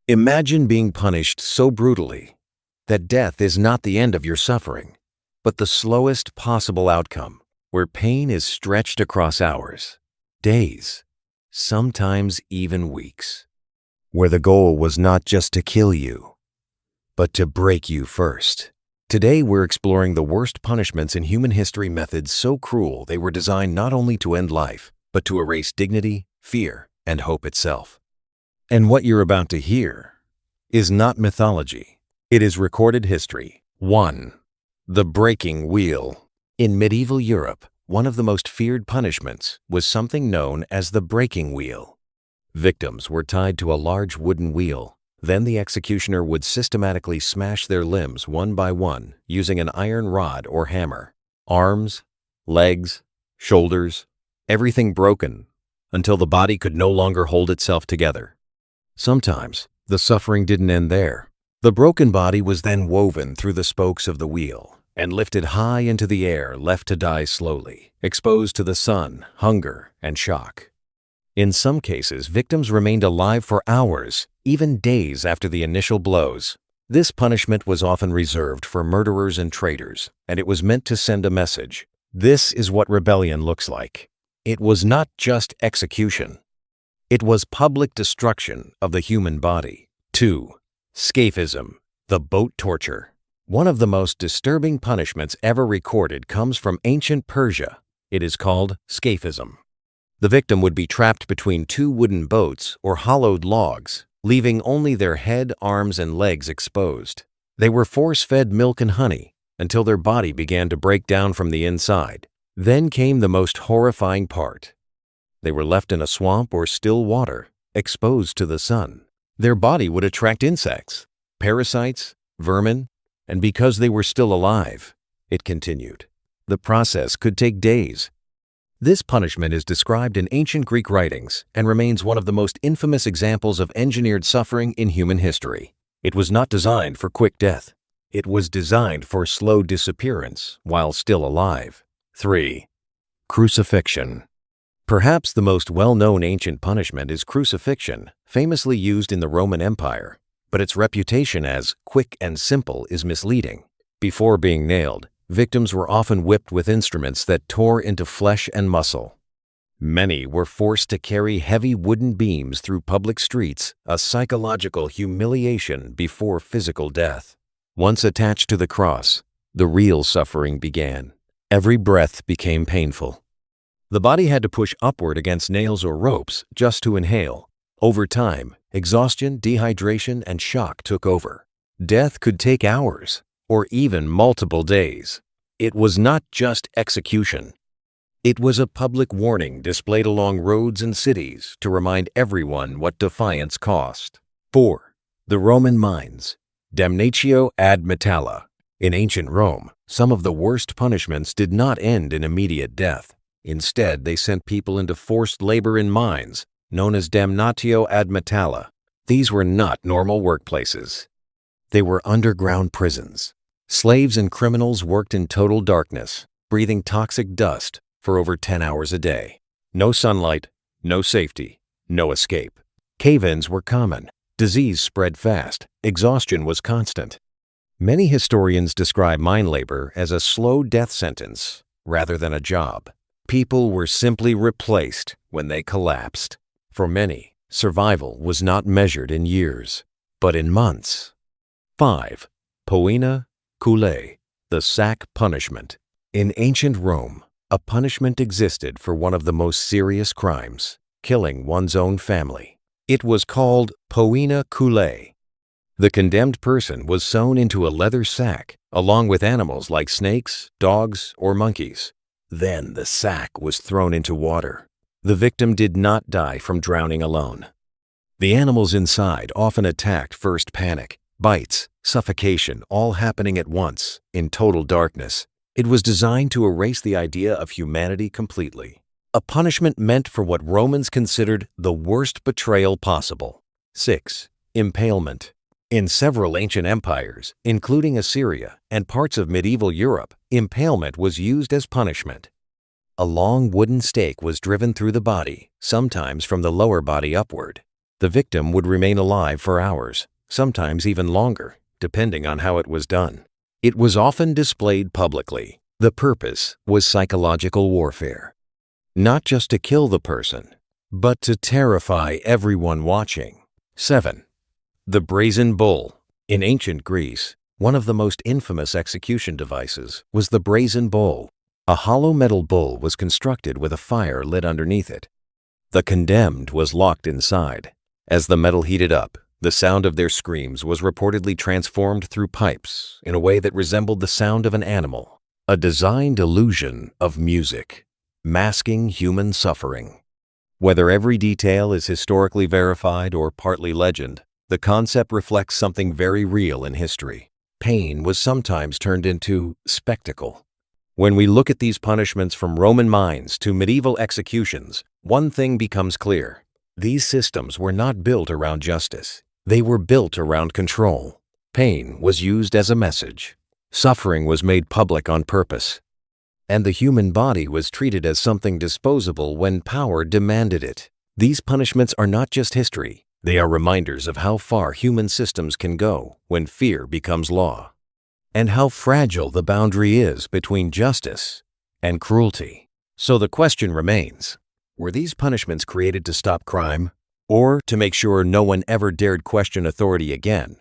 Imagine being punished so brutally that death is not the end of your suffering, but the slowest possible outcome, where pain is stretched across hours, days, sometimes even weeks, where the goal was not just to kill you, but to break you first. Today we're exploring the worst punishments in human history, methods so cruel they were designed not only to end life, but to erase dignity, fear, and hope itself. And what you're about to hear is not mythology. It is recorded history. 1. The breaking wheel. In medieval Europe, one of the most feared punishments was something known as the breaking wheel. Victims were tied to a large wooden wheel. Then the executioner would systematically smash their limbs one by one using an iron rod or hammer. Arms, legs, shoulders, everything broken until the body could no longer hold itself together. Sometimes the suffering didn't end there. The broken body was then woven through the spokes of the wheel and lifted high into the air, left to die slowly, exposed to the sun, hunger, and shock. In some cases, victims remained alive for hours, even days after the initial blows. This punishment was often reserved for murderers and traitors, and it was meant to send a message. This is what rebellion looks like. It was not just execution. It was public destruction of the human body. 2. Scaphism, the boat torture. One of the most disturbing punishments ever recorded comes from ancient Persia. It is called Scaphism. The victim would be trapped between two wooden boats or hollowed logs, leaving only their head, arms, and legs exposed. They were force-fed milk and honey until their body began to break down from the inside. Then came the most horrifying part. They were left in a swamp or still water, exposed to the sun. Their body would attract insects, parasites, vermin, and because they were still alive, it continued. The process could take days. This punishment is described in ancient Greek writings and remains one of the most infamous examples of engineered suffering in human history. It was not designed for quick death. It was designed for slow disappearance while still alive. 3. Crucifixion. Perhaps the most well-known ancient punishment is crucifixion, famously used in the Roman Empire, but its reputation as quick and simple is misleading. Before being nailed, victims were often whipped with instruments that tore into flesh and muscle. Many were forced to carry heavy wooden beams through public streets, a psychological humiliation before physical death. Once attached to the cross, the real suffering began. Every breath became painful. The body had to push upward against nails or ropes just to inhale. Over time, exhaustion, dehydration, and shock took over. Death could take hours, or even multiple days. It was not just execution. It was a public warning displayed along roads and cities to remind everyone what defiance cost. 4. The Roman mines. Damnatio ad Metalla. In ancient Rome, some of the worst punishments did not end in immediate death. Instead, they sent people into forced labor in mines, known as Damnatio ad Metalla. These were not normal workplaces. They were underground prisons. Slaves and criminals worked in total darkness, breathing toxic dust for over 10 hours a day. No sunlight, no safety, no escape. Cave-ins were common. Disease spread fast. Exhaustion was constant. Many historians describe mine labor as a slow death sentence rather than a job. People were simply replaced when they collapsed. For many, survival was not measured in years, but in months. 5. Poena cruelty, the sack punishment. In ancient Rome, a punishment existed for one of the most serious crimes, killing one's own family. It was called poena cruelty. The condemned person was sewn into a leather sack, along with animals like snakes, dogs, or monkeys. Then the sack was thrown into water. The victim did not die from drowning alone. The animals inside often attacked first panic, bites, suffocation, all happening at once, in total darkness. It was designed to erase the idea of humanity completely. A punishment meant for what Romans considered the worst betrayal possible. 6. Impalement. In several ancient empires, including Assyria and parts of medieval Europe, impalement was used as punishment. A long wooden stake was driven through the body, sometimes from the lower body upward. The victim would remain alive for hours, sometimes even longer, depending on how it was done. It was often displayed publicly. The purpose was psychological warfare. Not just to kill the person, but to terrify everyone watching. 7. The Brazen Bull. In ancient Greece, one of the most infamous execution devices was the Brazen Bull. A hollow metal bull was constructed with a fire lit underneath it. The condemned was locked inside. As the metal heated up, the sound of their screams was reportedly transformed through pipes in a way that resembled the sound of an animal, a designed illusion of music, masking human suffering. Whether every detail is historically verified or partly legend, the concept reflects something very real in history. Pain was sometimes turned into spectacle. When we look at these punishments from Roman mines to medieval executions, one thing becomes clear. These systems were not built around justice. They were built around control. Pain was used as a message. Suffering was made public on purpose. And the human body was treated as something disposable when power demanded it. These punishments are not just history. They are reminders of how far human systems can go when fear becomes law, and how fragile the boundary is between justice and cruelty. So the question remains, were these punishments created to stop crime, or to make sure no one ever dared question authority again?